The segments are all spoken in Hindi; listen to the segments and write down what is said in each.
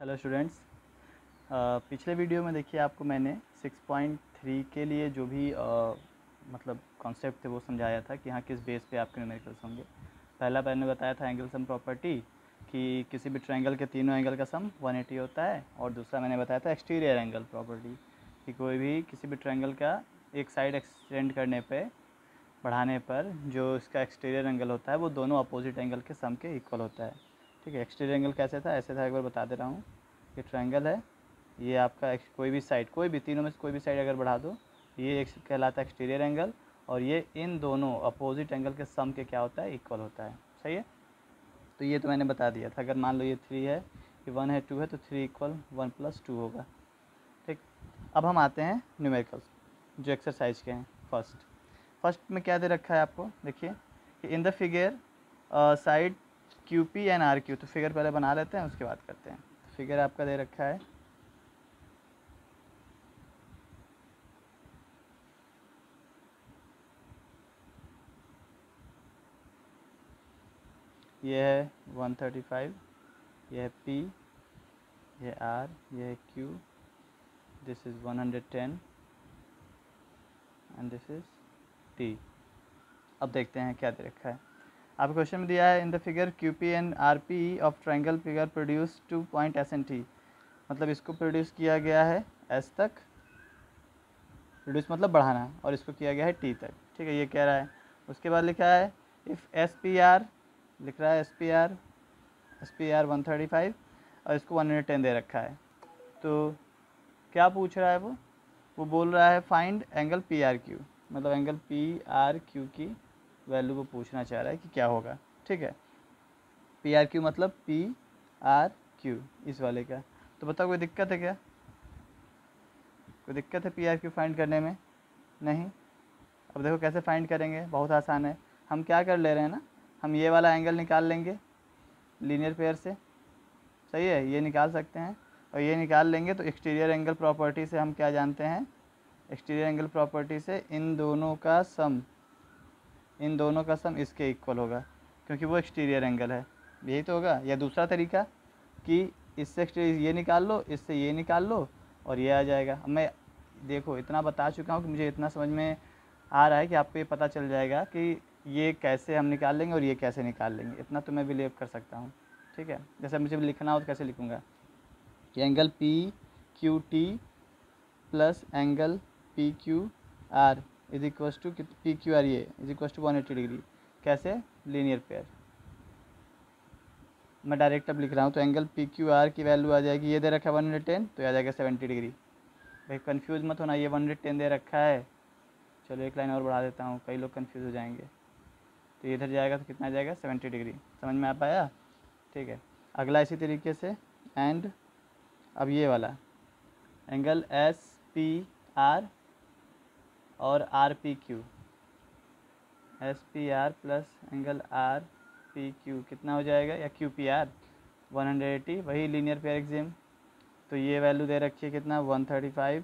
Hello students. पिछले वीडियो में देखिए आपको मैंने 6.3 के लिए जो भी मतलब कॉन्सेप्ट थे वो समझाया था कि हाँ किस बेस पे आपके न्यूमेरिकल्स होंगे। पहला मैंने बताया था एंगल सम प्रॉपर्टी कि किसी भी ट्रायंगल के तीनों एंगल का सम 180 होता है, और दूसरा मैंने बताया था एक्सटीरियर एंगल प्रॉपर्टी कि कोई भी किसी भी ट्रायंगल का एक साइड एक्सटेंड करने पे बढ़ाने पर जो इसका एक्सटीरियर एंगल होता है वो दोनों अपोजिट एंगल के सम के इक्वल होता है। ठीक है, एक्सटीरियर एंगल कैसे था, ऐसे था, एक बार बता दे रहा हूँ। ये ट्रायंगल है, ये आपका कोई भी साइड, कोई भी तीनों में से कोई भी साइड अगर बढ़ा दो ये एक कहलाता है एक्सटीरियर एंगल, और ये इन दोनों अपोजिट एंगल के सम के क्या होता है, इक्वल होता है। सही है, तो ये तो मैंने बता दिया था। अगर मान लो ये 3 है, ये 1 है, 2 है, तो 3 इक्वल 1 + 2 होगा। ठीक, अब हम आते हैं न्यूमेरिकल्स जो एक्सरसाइज के हैं। फर्स्ट में क्या दे रखा है आपको, देखिए कि in the figure side Q P and R Q. तो फिगर पहले बना लेते हैं, उसके बाद करते हैं। फिगर आपका दे रखा है, ये है 135, ये है P, ये R, ये है Q, this is 110 and this is T। अब देखते हैं क्या दे रखा है। आपको क्वेश्चन में दिया है in the figure Q P and R P of triangle figure produce 2 point S and T. मतलब इसको प्रोड्यूस किया गया है एस तक, प्रोड्यूस मतलब बढ़ाना, और इसको किया गया है टी तक। ठीक है, ये कह रहा है। उसके बाद लिखा है इफ़ एस पी आर, लिख रहा है एस पी आर 135 और इसको 110 दे रखा है। तो क्या पूछ रहा है वो बोल रहा है find angle P R Q, मतलब एंगल पी आर क्यू की वैल्यू को पूछना चाह रहा है कि क्या होगा। ठीक है, पी आर क्यू मतलब पी आर क्यू इस वाले का। तो बताओ कोई दिक्कत है क्या, कोई दिक्कत है पी आर क्यू फाइंड करने में? नहीं। अब देखो कैसे फाइंड करेंगे, बहुत आसान है। हम क्या कर ले रहे हैं ना, हम ये वाला एंगल निकाल लेंगे लीनियर पेयर से। सही है, ये निकाल सकते हैं, और ये निकाल लेंगे तो एक्सटीरियर एंगल प्रॉपर्टी से हम क्या जानते हैं, एक्सटीरियर एंगल प्रॉपर्टी से इन दोनों का सम इसके इक्वल होगा, क्योंकि वो एक्सटीरियर एंगल है। यही तो होगा। या दूसरा तरीका कि इससे ये निकाल लो, इससे ये निकाल लो, और ये आ जाएगा। अब मैं देखो इतना बता चुका हूँ कि मुझे इतना समझ में आ रहा है कि आपको ये पता चल जाएगा कि ये कैसे हम निकाल लेंगे और ये कैसे निकाल लेंगे। इतना तो मैं बिलीव कर सकता हूँ। ठीक है, जैसे मुझे लिखना हो तो कैसे लिखूँगा कि angle P Q T plus angle P Q R is equals to P Q R, ये इज इक्वस टू 180 डिग्री। कैसे? Linear pair. मैं डायरेक्ट अब लिख रहा हूँ, तो एंगल पी क्यू आर की वैल्यू आ जाएगी, ये दे रखा है 110, तो आ जाएगा 70 डिग्री। भाई कन्फ्यूज़ मत होना, ये 110 दे रखा है। चलो एक लाइन और बढ़ा देता हूँ, कई लोग कन्फ्यूज़ हो जाएंगे। तो ये इधर जाएगा तो कितना जाएगा, 70 डिग्री। समझ में आ पाया? ठीक है, अगला इसी तरीके से एंड अब ये वाला एंगल एस पी आर और are P Q, S P R plus angle R P Q कितना हो जाएगा, या क्यू पी आर 180, वही लीनियर पेयर एग्जाम। तो ये वैल्यू दे रखी है कितना, 135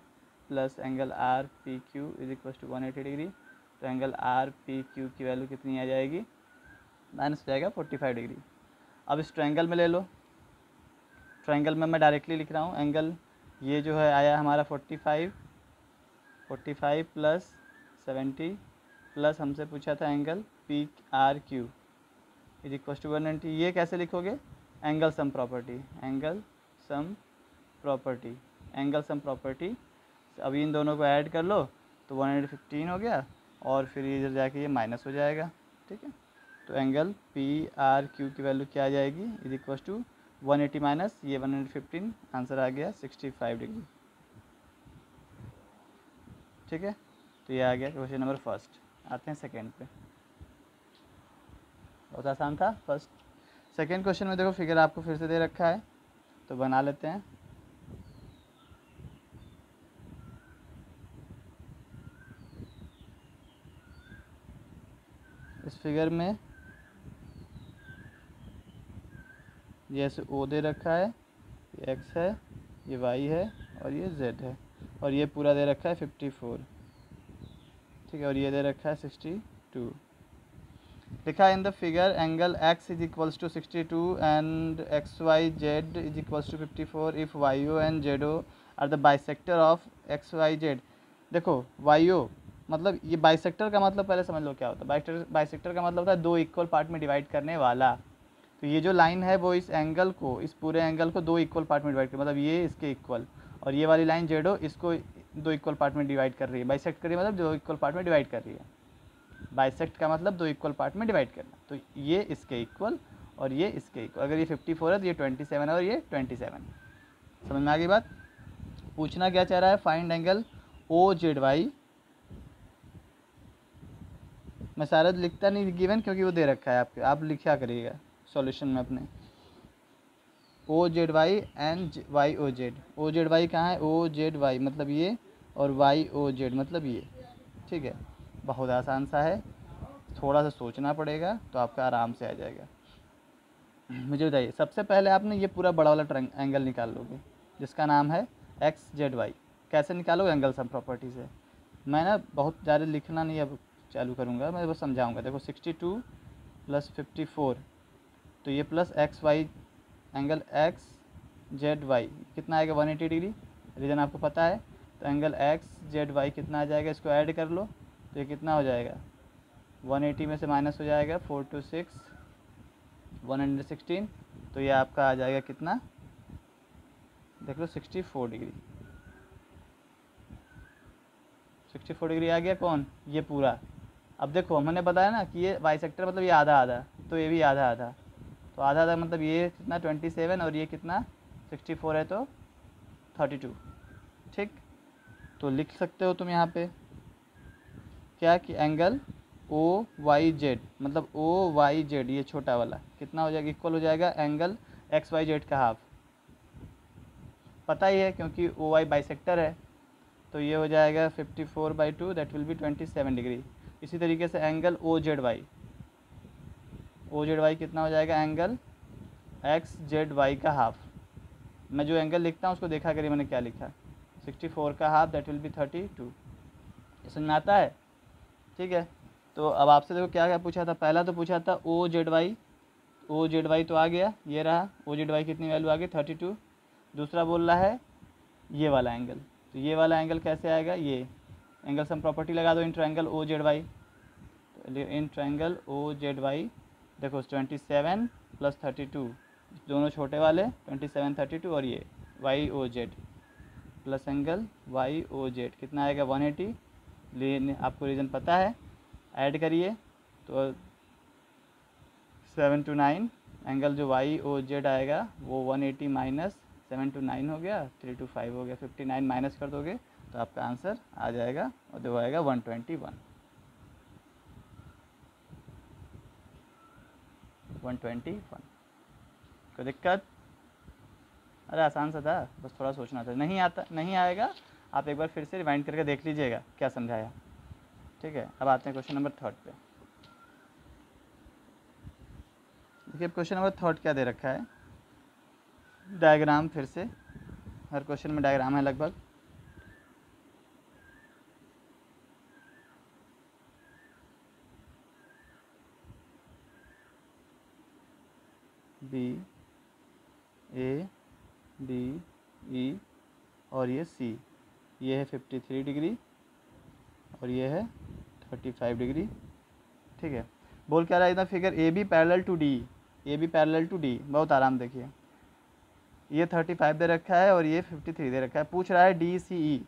plus angle R P Q is equal to 180 degree. तो एंगल आर पी क्यू की वैल्यू कितनी आ जाएगी, माइनस हो जाएगा 45 डिग्री। अब इस ट्रायंगल में ले लो, ट्रायंगल में मैं डायरेक्टली लिख रहा हूँ एंगल, ये जो है आया हमारा 45 प्लस 70 प्लस हमसे पूछा था angle P R Q is equal to 190। ये कैसे लिखोगे, angle sum property, angle sum property. अब इन दोनों को ऐड कर लो तो 115 हो गया, और फिर इधर जाके ये माइनस हो जाएगा। ठीक है, तो एंगल पी आर क्यू की वैल्यू क्या आ जाएगी, इज इक्वल टू 180 माइनस ये 115, आंसर आ गया 65 डिग्री। ठीक है, तो ये आ गया क्वेश्चन नंबर फर्स्ट। आते हैं सेकेंड पे, बहुत आसान था फर्स्ट। सेकेंड क्वेश्चन में देखो फिगर आपको फिर से दे रखा है, तो बना लेते हैं। इस फिगर में ये ऐसे ओ दे रखा है, ये एक्स है, ये वाई है, और ये जेड है, और ये पूरा दे रखा है 54। ठीक है, और ये दे रखा है 62। लिखा है in the figure angle x is equals to 62 and XYZ is equals to 54 if YO and ZO are the bisector of XYZ। देखो YO मतलब ये बाइसेक्टर का मतलब पहले समझ लो क्या होता है। बाइसेक्टर का मतलब होता है दो इक्वल पार्ट में डिवाइड करने वाला। तो ये जो लाइन है वो इस एंगल को, इस पूरे एंगल को दो इक्वल पार्ट में डिवाइड कर, मतलब ये इसके इक्वल, और ये वाली लाइन जेडो इसको दो इक्वल पार्ट में डिवाइड कर रही है। बाइसेक्ट कर रही है मतलब दो इक्वल पार्ट में डिवाइड कर रही है। बाइसेक्ट का मतलब दो इक्वल पार्ट में डिवाइड करना। तो ये इसके इक्वल और ये इसके इक्वल। अगर ये 54 है तो ये 27 है और ये 27। समझ में आ गई बात। पूछना क्या चाह रहा है, फाइंड एंगल OZY। मैं सारा लिखता नहीं गिवन क्योंकि वो दे रखा है आपके, आप लिखा करिएगा सॉल्यूशन में अपने। OZY and YOZ। OZY कहाँ है, OZY मतलब ये, और YOZ मतलब ये। ठीक है, बहुत आसान सा है, थोड़ा सा सोचना पड़ेगा तो आपका आराम से आ जाएगा। मुझे बताइए, सबसे पहले आपने ये पूरा बड़ा वाला एंगल निकाल लोगे जिसका नाम है XZY। कैसे निकालोगे, एंगल सम प्रॉपर्टी से। मैं ना बहुत ज़्यादा लिखना नहीं अब चालू करूँगा, मैं बस समझाऊँगा। देखो 62 + 54 तो ये प्लस XY एंगल XZY कितना आएगा 180 डिग्री। रीज़न आपको पता है, तो एंगल XZY कितना आ जाएगा, इसको ऐड कर लो तो ये कितना हो जाएगा, 180 में से माइनस हो जाएगा 4 to 6 116। तो ये आपका आ जाएगा कितना, देख लो 64 डिग्री। 64 डिग्री आ गया कौन, ये पूरा। अब देखो हमने बताया ना कि ये बाइसेक्टर मतलब ये आधा आधा, तो ये भी आधा आधा, तो आधा आधा मतलब ये कितना 27 और ये कितना 64 है तो 32। ठीक, तो लिख सकते हो तुम यहाँ पे क्या कि एंगल OYZ मतलब OYZ ये छोटा वाला कितना हो जाएगा, इक्वल हो जाएगा एंगल XYZ का हाफ। पता ही है क्योंकि OY बाइसेक्टर है, तो ये हो जाएगा 54/2 दैट विल बी 27 डिग्री। इसी तरीके से एंगल OZY कितना हो जाएगा, एंगल XZY का हाफ। मैं जो एंगल लिखता हूँ उसको देखा करिए मैंने क्या लिखा, 64 का हाफ दैट विल बी 32। समझ में आता है। ठीक है, तो अब आपसे देखो क्या क्या पूछा था। पहला तो पूछा था OZY तो आ गया, ये रहा OZY कितनी वैल्यू आ गई 32। दूसरा बोल रहा है ये वाला एंगल, तो ये वाला एंगल कैसे आएगा, ये एंगल सम प्रॉपर्टी लगा दो इन ट्रायंगल OZY। तो इन ट्रायंगल OZY देखो 27 + 32 दोनों छोटे वाले 27 32 और ये YOZ प्लस एंगल YOZ कितना आएगा 180। लेकिन आपको रीज़न पता है, ऐड करिए तो 7 to 9 एंगल जो YOZ आएगा वो 180 माइनस 7 to 9 हो गया, 3 to 5 हो गया, 59 माइनस कर दोगे तो आपका आंसर आ जाएगा और वो आएगा 121। 121 कोई दिक्कत। अरे आसान सा था, बस थोड़ा सोचना था। नहीं आएगा आप एक बार फिर से रिवाइंड करके देख लीजिएगा क्या समझाया। ठीक है, अब आते हैं क्वेश्चन नंबर 3 पे। देखिए क्वेश्चन नंबर 3 क्या दे रखा है, डायग्राम। फिर से हर क्वेश्चन में डायग्राम है लगभग। B A B E और ये C, ये है 53 डिग्री और ये है 35 डिग्री। ठीक है, बोल क्या रहा है इधर figure AB parallel to D। बहुत आराम देखिए, ये 35 दे रखा है और ये 53 दे रखा है। पूछ रहा है DCE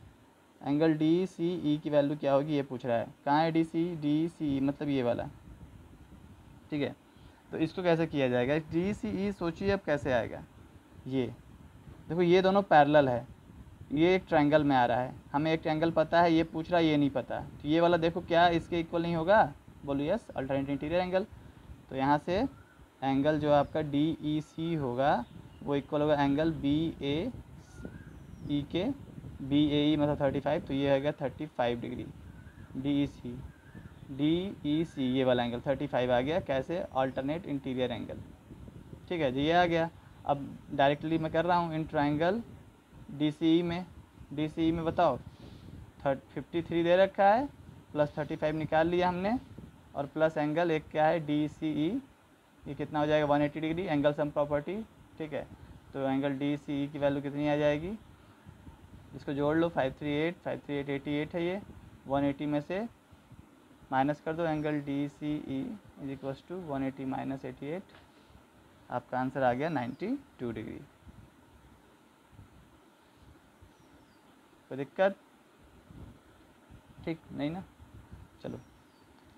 एंगल DCE की वैल्यू क्या होगी, ये पूछ रहा है। कहाँ है DCE मतलब ये वाला। ठीक है, तो इसको कैसे किया जाएगा, DCE सोचिए अब कैसे आएगा। ये देखो ये दोनों पैरेलल है, ये एक ट्रायंगल में आ रहा है, हमें एक ट्रायंगल पता है, ये पूछ रहा है ये नहीं पता। तो ये वाला देखो क्या इसके इक्वल नहीं होगा, बोलो यस, अल्टरनेट इंटीरियर एंगल। तो यहाँ से एंगल जो आपका DEC होगा वो इक्वल होगा एंगल BAE के, BAE मतलब 35, तो ये आएगा 35 डिग्री। DEC ये वाला एंगल 35 आ गया, कैसे, अल्टरनेट इंटीरियर एंगल। ठीक है जी, ये आ गया। अब डायरेक्टली मैं कर रहा हूँ इन ट्रायंगल DCE में बताओ 53 दे रखा है प्लस 35 निकाल लिया हमने, और प्लस एंगल एक क्या है DCE, ये कितना हो जाएगा 180 डिग्री, एंगल सम प्रॉपर्टी, ठीक है। तो एंगल DCE की वैल्यू कितनी आ जाएगी, इसको जोड़ लो, 538 88 है ये, 180 में से माइनस कर दो, angle DCE is equals to 180 minus 88, आपका आंसर आ गया 92 डिग्री। कोई दिक्कत, ठीक नहीं ना। चलो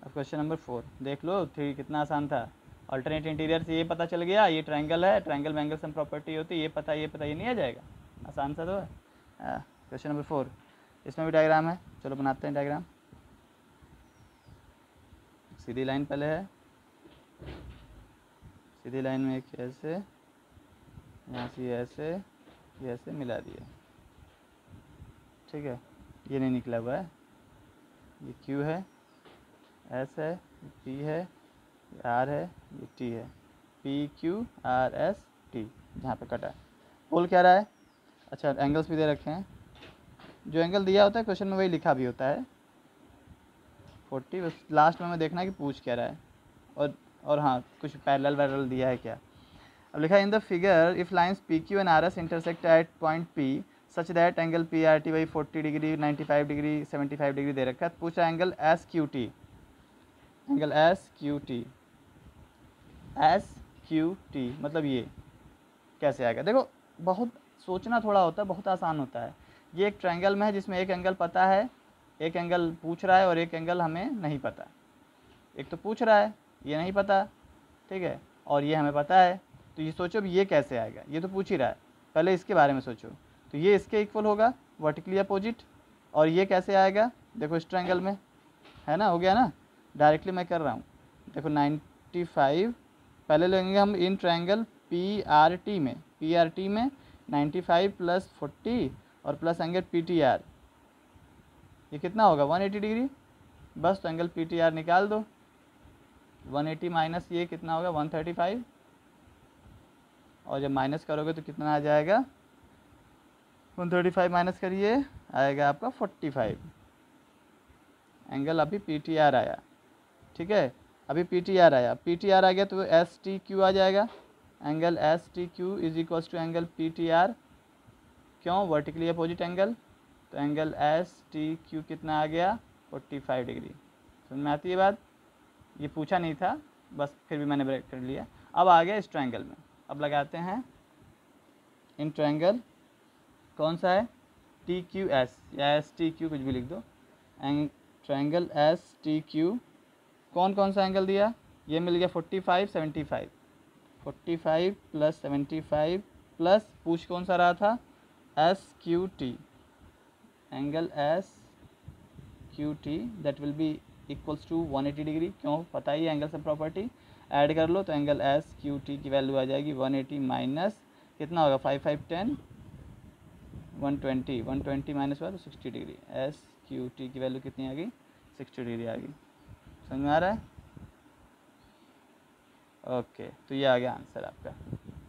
अब क्वेश्चन नंबर 4 देख लो, 3 कितना आसान था। अल्टरनेट इंटीरियर से ये पता चल गया, ये ट्रायंगल है, ट्रायंगल में एंगल सम प्रॉपर्टी होती है, ये पता ये नहीं आ जाएगा, आसान सा तो है। क्वेश्चन नंबर 4, इसमें भी डायग्राम है, चलो बनाते हैं डायग्राम। सीधी लाइन पहले है, सीधी लाइन में एक ऐसे, यहाँ से ये ऐसे मिला दिया, ठीक है। ये नहीं निकला हुआ है, ये Q है, S है, P है, ये R है, ये T है, PQRST, जहाँ पे कटा है। बोल क्या रहा है, अच्छा एंगल्स भी दे रखे हैं, जो एंगल दिया होता है क्वेश्चन में वही लिखा भी होता है 40, बस लास्ट में हमें देखना है कि पूछ क्या रहा है, और हाँ कुछ पैरेलल वैरेलल दिया है क्या। अब लिखा है in the figure if lines PQ and RS intersect at point P such that angle PRT वही 40 डिग्री 95 डिग्री 75 डिग्री दे रखा है, पूछ रहा है एंगल SQT, एंगल SQT मतलब ये कैसे आएगा। देखो बहुत सोचना थोड़ा होता है, बहुत आसान होता है। ये एक ट्रायंगल में है जिसमें एक एंगल पता है, एक एंगल पूछ रहा है और एक एंगल हमें नहीं पता। एक तो पूछ रहा है, ये नहीं पता, ठीक है, और ये हमें पता है। तो ये सोचो ये कैसे आएगा, ये तो पूछ ही रहा है, पहले इसके बारे में सोचो। तो ये इसके इक्वल होगा वर्टिकली अपोजिट, और ये कैसे आएगा, देखो इस ट्रायंगल में है ना, हो गया ना, डायरेक्टली मैं कर रहा हूँ। देखो 95 पहले लेंगे हम इन ट्रायंगल PRT में 95 प्लस 40 और प्लस एंगल PTR, ये कितना होगा 180 डिग्री, बस तो एंगल PTR निकाल दो, 180 माइनस ये कितना होगा 135, और जब माइनस करोगे तो कितना आ जाएगा 135 माइनस करिए आएगा आपका 45, एंगल अभी PTR आया, ठीक है, अभी PTR आया, PTR आ गया तो STQ आ जाएगा, angle STQ is equals to angle PTR, क्यों वर्टिकली अपोजिट एंगल, तो एंगल STQ कितना आ गया 45 डिग्री। समझ में आती है बात, ये पूछा नहीं था बस फिर भी मैंने ब्रेक कर लिया। अब आ गया इस ट्रायंगल में, अब लगाते हैं इन ट्रायंगल, कौन सा है TQS या STQ कुछ भी लिख दो, ट्रायंगल STQ कौन कौन सा एंगल दिया, ये मिल गया 45 75, 45 प्लस 75 प्लस पूछ कौन सा रहा था SQT, angle SQT that will be equals to 180 degree, क्यों पता ही है एंगल से प्रॉपर्टी, ऐड कर लो तो एंगल SQT की वैल्यू आ जाएगी 180 माइनस कितना होगा 5 5 10 120 माइनस 1 60 डिग्री, SQT की वैल्यू कितनी आ गई 60 डिग्री आ गई। समझ में आ रहा है, ओके। तो ये आ गया आंसर आपका।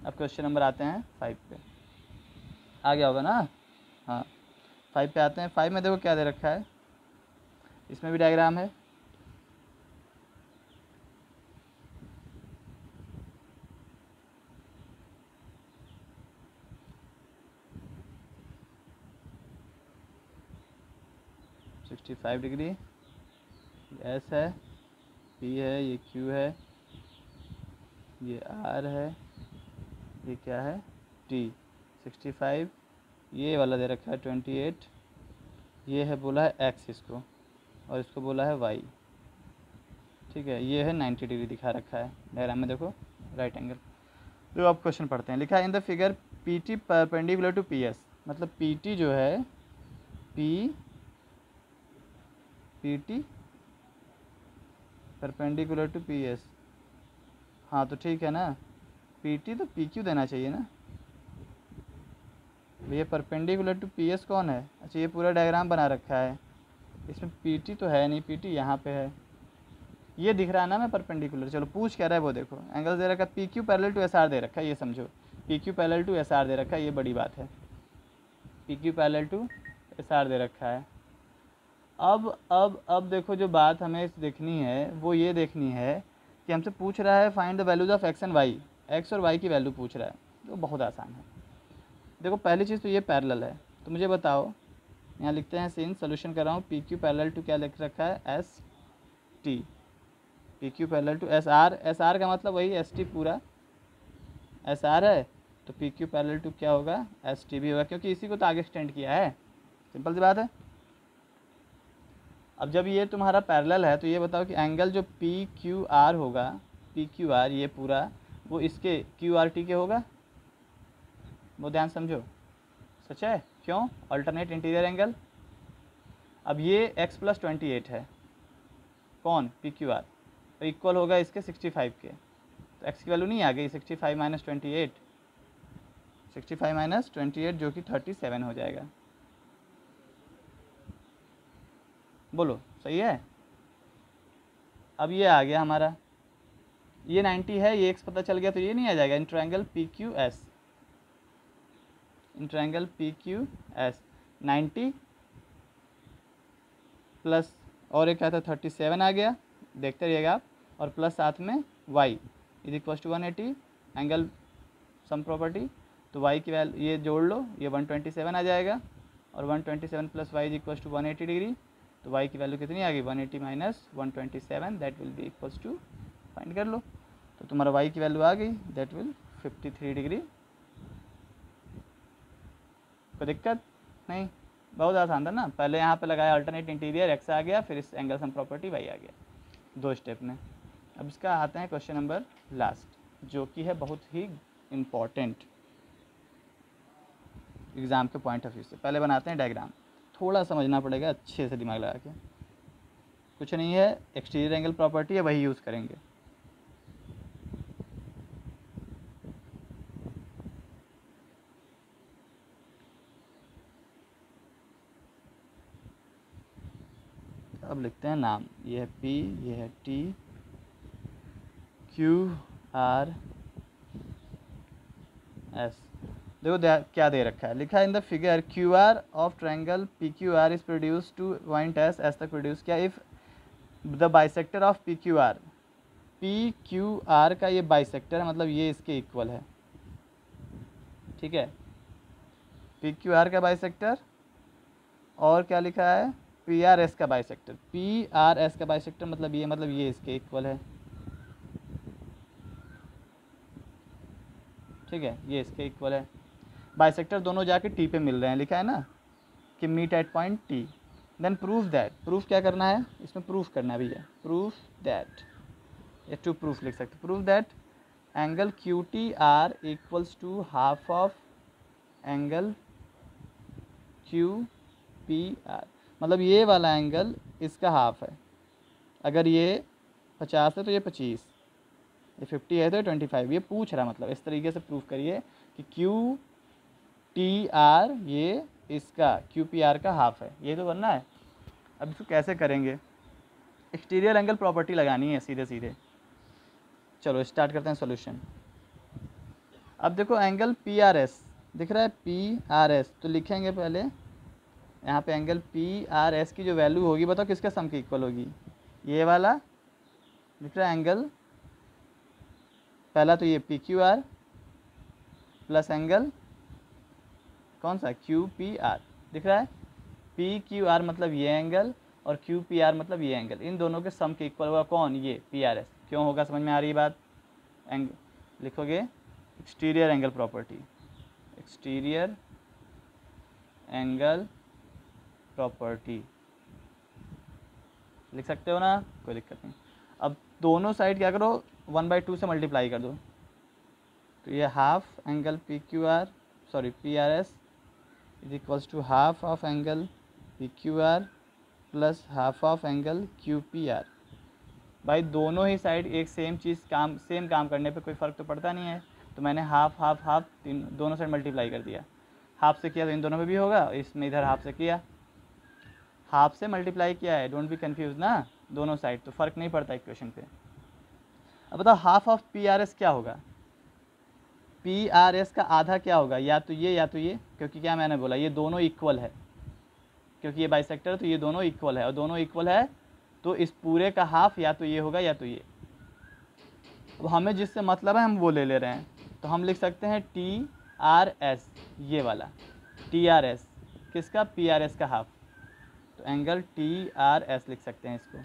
अब क्वेश्चन नंबर आते हैं 5 पे, आ गया होगा ना, हाँ 5 पे आते हैं। 5 में देखो क्या दे रखा है, इसमें भी डायग्राम है, सिक्सटी 5 डिग्री, S है, P है, ये Q है, ये R है, ये क्या है T, 65, ये वाला दे रखा है 28, ये है बोला है X इसको, और इसको बोला है Y, ठीक है, ये है 90 डिग्री दिखा रखा है डायग्राम में, देखो राइट एंगल। तो अब क्वेश्चन पढ़ते हैं, लिखा है in the figure PT perpendicular to PS, मतलब PT जो है PT परपेंडिकुलर टू PS, हाँ तो ठीक है ना, PT तो PQ देना चाहिए ना भैया, परपेंडिकुलर टू PS कौन है, अच्छा ये पूरा डायग्राम बना रखा है, इसमें PT तो है नहीं, PT यहाँ पे है, ये दिख रहा है ना मैं परपेंडिकुलर। चलो पूछ क्या रहा है वो देखो, एंगल दे रखा है PQ पैरेलल टू SR दे रखा है, ये समझो PQ पैरेलल टू SR दे रखा है, ये बड़ी बात है, PQ पैरेलल टू SR दे रखा है, अब देखो, जो बात हमें देखनी है वो ये देखनी है कि हमसे पूछ रहा है find the values of X and Y, X और वाई की वैल्यू पूछ रहा है, तो बहुत आसान है। देखो पहली चीज़ तो ये पैरेलल है, तो मुझे बताओ, यहाँ लिखते हैं सीन, सोल्यूशन कर रहा हूँ, पी क्यू पैरेलल टू क्या लिख रखा है, S T, P Q parallel to S R, S R का मतलब वही एस टी पूरा एस आर है, तो पी क्यू पैरेलल टू क्या होगा, एस टी भी होगा, क्योंकि इसी को तो आगे एक्सटेंड किया है, सिंपल सी बात है। अब जब ये तुम्हारा पैरेलल है तो ये बताओ कि एंगल जो पी क्यू आर होगा, पी क्यू आर ये पूरा, वो इसके क्यू आर टी के होगा, वो ध्यान समझो, सच है, क्यों, अल्टरनेट इंटीरियर एंगल। अब ये x + 28 है, कौन, पी क्यू आर, तो इक्वल होगा इसके 65 के, तो x की वैल्यू नहीं आ गई, 65 - 28, 65 - 28 जो कि 37 हो जाएगा, बोलो सही है। अब ये आ गया हमारा, ये 90 है, ये x पता चल गया, तो ये नहीं आ जाएगा, in triangle P Q S, in triangle P Q S 90 plus और एक क्या था 37 आ गया, देखते रहिएगा आप, और प्लस साथ में y is equal to 180 angle sum property, तो y की वैल्यू ये जोड़ लो, ये 127 आ जाएगा, और 127 plus y is equal to 180 degree, तो y की वैल्यू कितनी आ गई, 180 minus 127, that will be equals to, find कर लो, तो तुम्हारा y की वैल्यू आ गई, दैट विल 53 डिग्री। कोई दिक्कत नहीं, बहुत आसान था ना, पहले यहाँ पे लगाया अल्टरनेट इंटीरियर, x आ गया, फिर इस एंगल सम प्रॉपर्टी y आ गया, 2 स्टेप में। अब इसका आते हैं क्वेश्चन नंबर लास्ट, जो कि है बहुत ही इम्पॉर्टेंट एग्ज़ाम के पॉइंट ऑफ व्यू से। पहले बनाते हैं डायग्राम, थोड़ा समझना पड़ेगा अच्छे से दिमाग लगा के, कुछ नहीं है, एक्सटीरियर एंगल प्रॉपर्टी है, वही यूज़ करेंगे। अब लिखते हैं नाम, ये है P, ये है T, Q R S। देखो क्या दे रखा है, लिखा है in the figure Q R of triangle P Q R is produce two point S, S तक प्रोड्यूस किया if the bisector of P Q are, P Q are का ये बाइसेक्टर है, मतलब ये इसके इक्वल है, ठीक है, पी क्यू आर का बाइसेक्टर, और क्या लिखा है, पी आर एस का बाइसेक्टर, पी आर एस का बाइसेक्टर मतलब ये इसके इक्वल है, ठीक है, ये इसके इक्वल है, बाइसेक्टर दोनों जाके टी पे मिल रहे हैं, लिखा है ना कि meet at point T, then proof that, proof क्या करना है, इसमें प्रूफ करना है भैया, प्रूफ दैट, ये टू प्रूफ लिख सकते, proof that angle Q T R equals to half of angle Q P R, मतलब ये वाला एंगल इसका हाफ है, अगर ये 50 है तो ये 25, ये 50 है तो 25, ये पूछ रहा, मतलब इस तरीके से प्रूफ करिए कि क्यू टी आर ये इसका क्यू पी आर का हाफ है, ये तो बनना है। अब इसको कैसे करेंगे, एक्सटीरियर एंगल प्रॉपर्टी लगानी है सीधे सीधे, चलो स्टार्ट करते हैं सॉल्यूशन। अब देखो एंगल पी आर एस दिख रहा है, पी आर एस, तो लिखेंगे पहले यहाँ पे एंगल पी आर एस की जो वैल्यू होगी, बताओ किसके सम की इक्वल होगी, ये वाला दिख रहा है एंगल, पहला तो ये P Q R plus angle कौन सा, क्यू पी आर, दिख रहा है, पी क्यू आर मतलब ये एंगल, और क्यू पी आर मतलब ये एंगल, इन दोनों के सम के इक्वल होगा कौन, ये पी आर एस, क्यों होगा, समझ में आ रही है बात, लिखोगे exterior angle property, exterior angle property लिख सकते हो ना, कोई दिक्कत नहीं। अब दोनों साइड क्या करो, 1/2 से मल्टीप्लाई कर दो, तो ये half angle P Q R, sorry P R S is equals to half of angle P Q R plus half of angle Q P R. भाई दोनों ही साइड एक सेम काम करने पे कोई फ़र्क तो पड़ता नहीं है, तो मैंने हाफ हाफ हाफ दोनों साइड मल्टीप्लाई कर दिया, हाफ से किया तो इन दोनों में भी होगा, इसमें इधर हाफ से किया, हाफ से मल्टीप्लाई किया है, डोंट बी कंफ्यूज ना, दोनों साइड तो फ़र्क नहीं पड़ता इक्वेशन पे। अब बताओ half of P R S क्या होगा, पी आर एस का आधा क्या होगा, या तो ये या तो ये, क्योंकि क्या मैंने बोला ये दोनों इक्वल है, क्योंकि ये बाइसेक्टर तो ये दोनों इक्वल है, और दोनों इक्वल है तो इस पूरे का हाफ या तो ये होगा या तो ये। अब हमें जिससे मतलब है हम वो ले रहे हैं, तो हम लिख सकते हैं TRS, ये वाला TRS किसका, PRS का हाफ, तो एंगल TRS लिख सकते हैं इसको।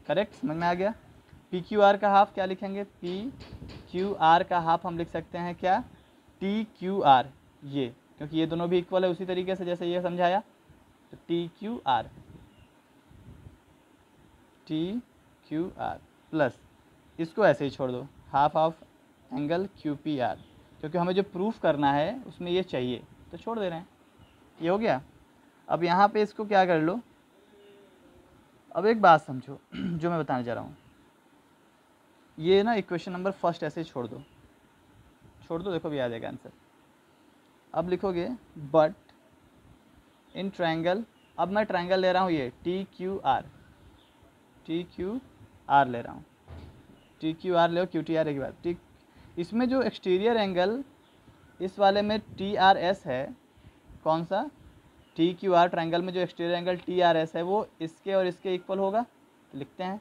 करेक्ट, समझ में आ गया। PQR का हाफ क्या लिखेंगे, PQR का हाफ हम लिख सकते हैं क्या, TQR, ये क्योंकि ये दोनों भी इक्वल है उसी तरीके से जैसे ये समझाया, तो TQR प्लस इसको ऐसे ही छोड़ दो, हाफ ऑफ एंगल QPR, क्योंकि हमें जो प्रूफ करना है उसमें ये चाहिए तो छोड़ दे रहे हैं। ये हो गया। अब यहाँ पे इसको क्या कर लो, अब एक बात समझो जो मैं बताने जा रहा हूँ, ये ना इक्वेशन नंबर फर्स्ट ऐसे ही छोड़ दो, देखो भी आ जाएगा आंसर। अब लिखोगे बट इन ट्रायंगल, अब मैं ट्रायंगल ले रहा हूँ ये TQR ले रहा हूँ, TQR ले, QTR एक बात ठीक। इसमें जो एक्सटीरियर एंगल इस वाले में TRS है, कौन सा, TQR ट्रायंगल में जो एक्सटीरियर एंगल TRS है वो इसके और इसके इक्वल होगा, तो लिखते हैं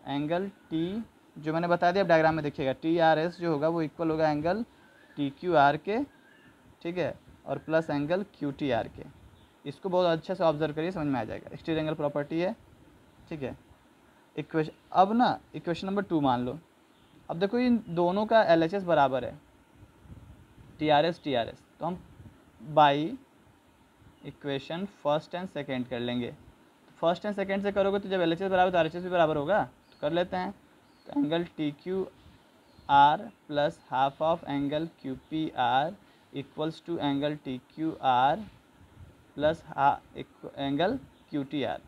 एंगल T, जो मैंने बता दिया, अब डायग्राम में देखिएगा, TRS जो होगा वो इक्वल होगा एंगल TQR के, ठीक है, और प्लस एंगल QTR के। इसको बहुत अच्छे से ऑब्जर्व करिए, समझ में आ जाएगा। एक्सटीरियर एंगल प्रॉपर्टी है, ठीक है। इक्वेशन, अब ना इक्वेशन नंबर 2 मान लो। अब देखो इन दोनों का LHS बराबर है, TRS, तो हम by equation first and second कर लेंगे। फर्स्ट एंड सेकेंड से करोगे तो जब LHS बराबर तो RHS भी बराबर होगा, तो कर लेते हैं। तो angle TQR plus half of angle QPR equals to angle TQR plus angle QTR।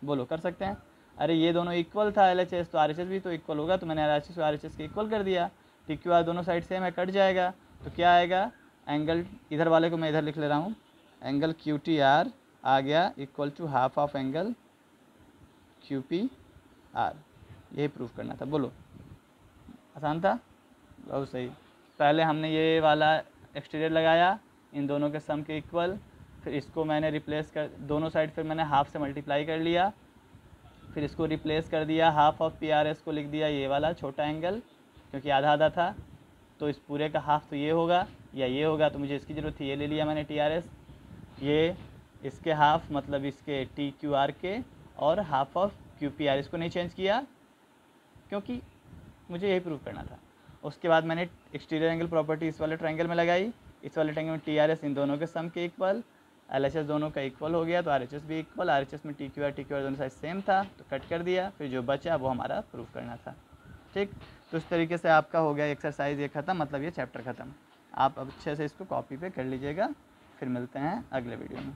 बोलो, कर सकते हैं। अरे ये दोनों इक्वल था LHS, तो RHS भी तो इक्वल होगा, तो मैंने RHS और RHS के इक्वल कर दिया। TQR दोनों साइड सेम है, कट जाएगा, तो क्या आएगा, एंगल इधर वाले को मैं इधर लिख ले रहा हूँ, एंगल QTR आ गया equal to half of angle QPR। यही प्रूफ करना था। बोलो, आसान था, बहुत सही। पहले हमने ये वाला एक्सटीरियर लगाया, इन दोनों के सम के इक्वल, फिर इसको मैंने रिप्लेस कर, दोनों साइड फिर मैंने हाफ से मल्टीप्लाई कर लिया, फिर इसको रिप्लेस कर दिया, हाफ ऑफ PRS को लिख दिया ये वाला छोटा एंगल, क्योंकि आधा आधा था, तो इस पूरे का हाफ तो ये होगा या ये होगा, तो मुझे इसकी ज़रूरत थी, ये ले लिया मैंने TRS, ये इसके हाफ मतलब इसके TQR के, और हाफ ऑफ QPR, इसको नहीं चेंज किया क्योंकि मुझे यही प्रूव करना था। उसके बाद मैंने एक्सटीरियर एंगल प्रॉपर्टी इस वाले ट्रायंगल में लगाई, इस वाले ट्रायंगल में TRS इन दोनों के सम के इक्वल, LHS दोनों का इक्वल हो गया, तो RHS भी इक्वल, RHS में TQR दोनों साइड सेम था तो कट कर दिया, फिर जो बचा वो हमारा प्रूफ करना था। ठीक, तो इस तरीके से आपका हो गया एक्सरसाइज ये ख़त्म, मतलब ये चैप्टर ख़त्म। आप अब अच्छे से इसको कॉपी पे कर लीजिएगा, फिर मिलते हैं अगले वीडियो में।